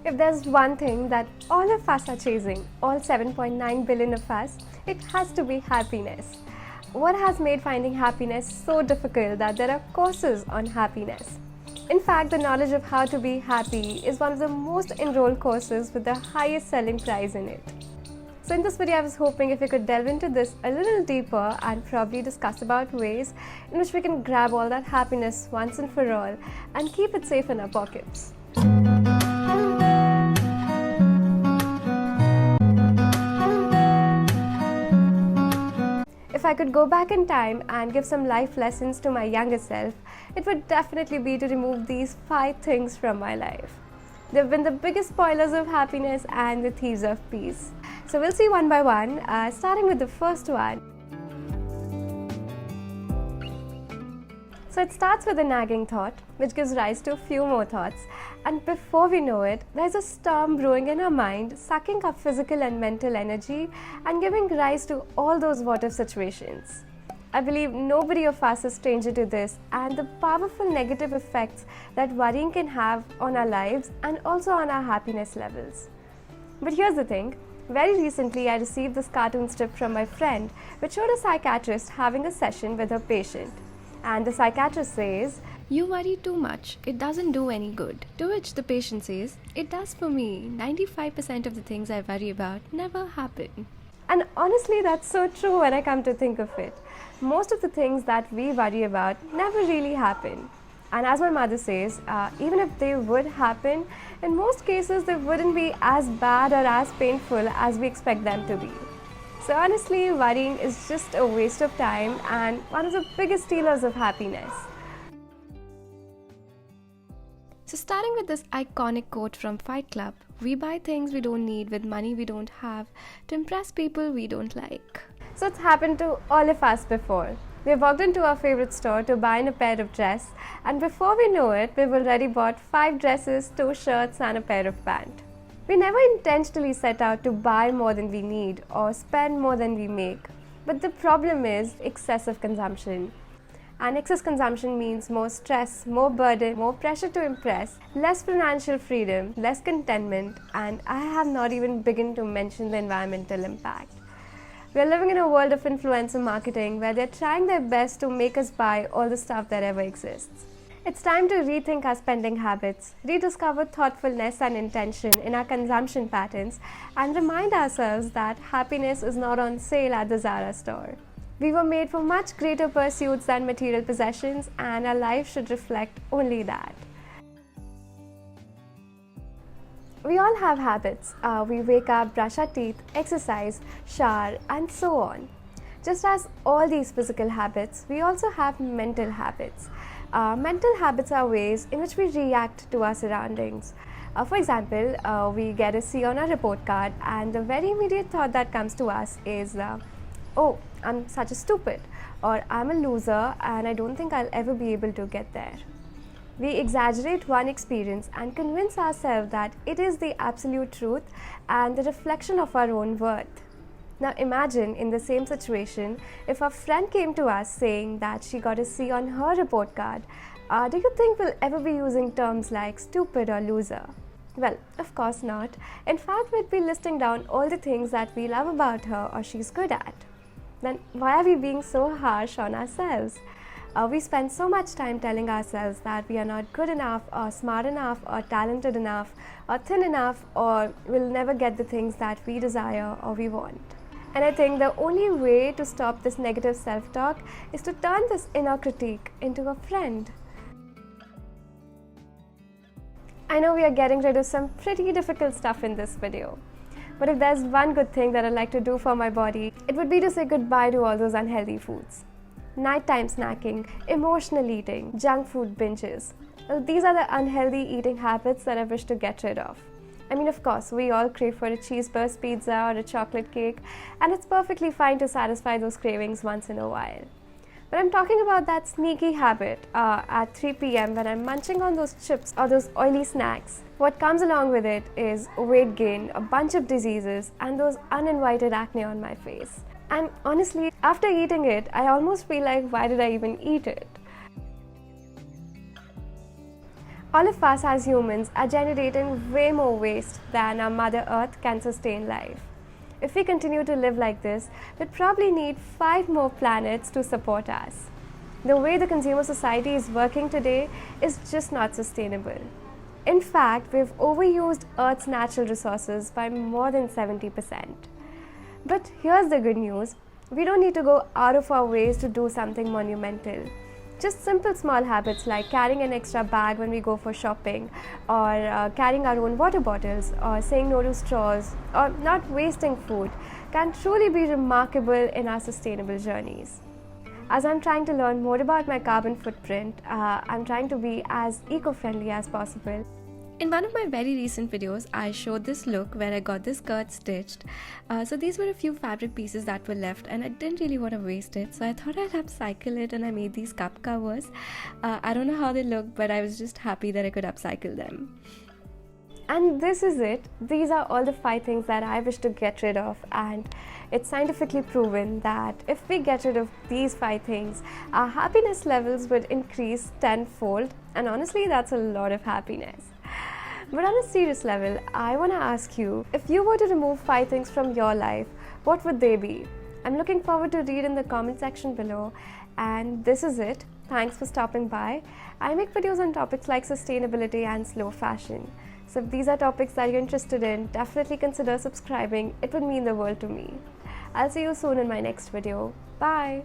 If there's one thing that all of us are chasing, all 7.9 billion of us, it has to be happiness. What has made finding happiness so difficult that there are courses on happiness? In fact, the knowledge of how to be happy is one of the most enrolled courses with the highest selling price in it. So in this video, I was hoping if we could delve into this a little deeper and probably discuss about ways in which we can grab all that happiness once and for all and keep it safe in our pockets. If I could go back in time and give some life lessons to my younger self, it would definitely be to remove these 5 things from my life. They've been the biggest spoilers of happiness and the thieves of peace. So we'll see one by one, starting with the first one. So it starts with a nagging thought, which gives rise to a few more thoughts. And before we know it, there's a storm brewing in our mind, sucking up physical and mental energy and giving rise to all those what-if situations. I believe nobody of us is stranger to this and the powerful negative effects that worrying can have on our lives and also on our happiness levels. But here's the thing. Very recently, I received this cartoon strip from my friend, which showed a psychiatrist having a session with her patient. And the psychiatrist says, "You worry too much. It doesn't do any good." To which the patient says, "It does for me. 95% of the things I worry about never happen." And honestly, that's so true when I come to think of it. Most of the things that we worry about never really happen. And as my mother says, even if they would happen, in most cases they wouldn't be as bad or as painful as we expect them to be. So honestly, worrying is just a waste of time and one of the biggest stealers of happiness. So starting with this iconic quote from Fight Club, "We buy things we don't need with money we don't have to impress people we don't like." So it's happened to all of us before. We've walked into our favorite store to buy in a pair of dresses, and before we know it, we've already bought 5 dresses, 2 shirts and a pair of pants. We never intentionally set out to buy more than we need or spend more than we make. But the problem is excessive consumption. And excess consumption means more stress, more burden, more pressure to impress, less financial freedom, less contentment, and I have not even begun to mention the environmental impact. We are living in a world of influencer marketing where they're trying their best to make us buy all the stuff that ever exists. It's time to rethink our spending habits, rediscover thoughtfulness and intention in our consumption patterns, and remind ourselves that happiness is not on sale at the Zara store. We were made for much greater pursuits than material possessions, and our life should reflect only that. We all have habits. We wake up, brush our teeth, exercise, shower, and so on. Just as all these physical habits, we also have mental habits. Mental habits are ways in which we react to our surroundings. For example, we get a C on our report card, and the very immediate thought that comes to us is, "Oh, I'm such a stupid," or "I'm a loser and I don't think I'll ever be able to get there." We exaggerate one experience and convince ourselves that it is the absolute truth and the reflection of our own worth. Now imagine in the same situation, if a friend came to us saying that she got a C on her report card, do you think we'll ever be using terms like stupid or loser? Well, of course not. In fact, we'd be listing down all the things that we love about her or she's good at. Then why are we being so harsh on ourselves? We spend so much time telling ourselves that we are not good enough or smart enough or talented enough or thin enough or will never get the things that we desire or we want. And I think the only way to stop this negative self-talk is to turn this inner critique into a friend. I know we are getting rid of some pretty difficult stuff in this video. But if there's one good thing that I'd like to do for my body, it would be to say goodbye to all those unhealthy foods. Nighttime snacking, emotional eating, junk food binges. Well, these are the unhealthy eating habits that I wish to get rid of. I mean, of course, we all crave for a cheeseburger pizza or a chocolate cake, and it's perfectly fine to satisfy those cravings once in a while. But I'm talking about that sneaky habit at 3 p.m. when I'm munching on those chips or those oily snacks. What comes along with it is weight gain, a bunch of diseases, and those uninvited acne on my face. And honestly, after eating it, I almost feel like, why did I even eat it? All of us as humans are generating way more waste than our Mother Earth can sustain life. If we continue to live like this, we'd probably need 5 more planets to support us. The way the consumer society is working today is just not sustainable. In fact, we've overused Earth's natural resources by more than 70%. But here's the good news. We don't need to go out of our ways to do something monumental. Just simple small habits like carrying an extra bag when we go for shopping, or carrying our own water bottles, or saying no to straws, or not wasting food can truly be remarkable in our sustainable journeys. As I'm trying to learn more about my carbon footprint, I'm trying to be as eco-friendly as possible. In one of my very recent videos, I showed this look where I got this skirt stitched. So these were a few fabric pieces that were left and I didn't really want to waste it. So I thought I'd upcycle it and I made these cup covers. I don't know how they look, but I was just happy that I could upcycle them. And this is it. These are all the 5 things that I wish to get rid of, and it's scientifically proven that if we get rid of these 5 things, our happiness levels would increase tenfold, and honestly that's a lot of happiness. But on a serious level, I want to ask you, if you were to remove 5 things from your life, what would they be? I'm looking forward to read in the comment section below. And this is it. Thanks for stopping by. I make videos on topics like sustainability and slow fashion. So if these are topics that you're interested in, definitely consider subscribing. It would mean the world to me. I'll see you soon in my next video. Bye!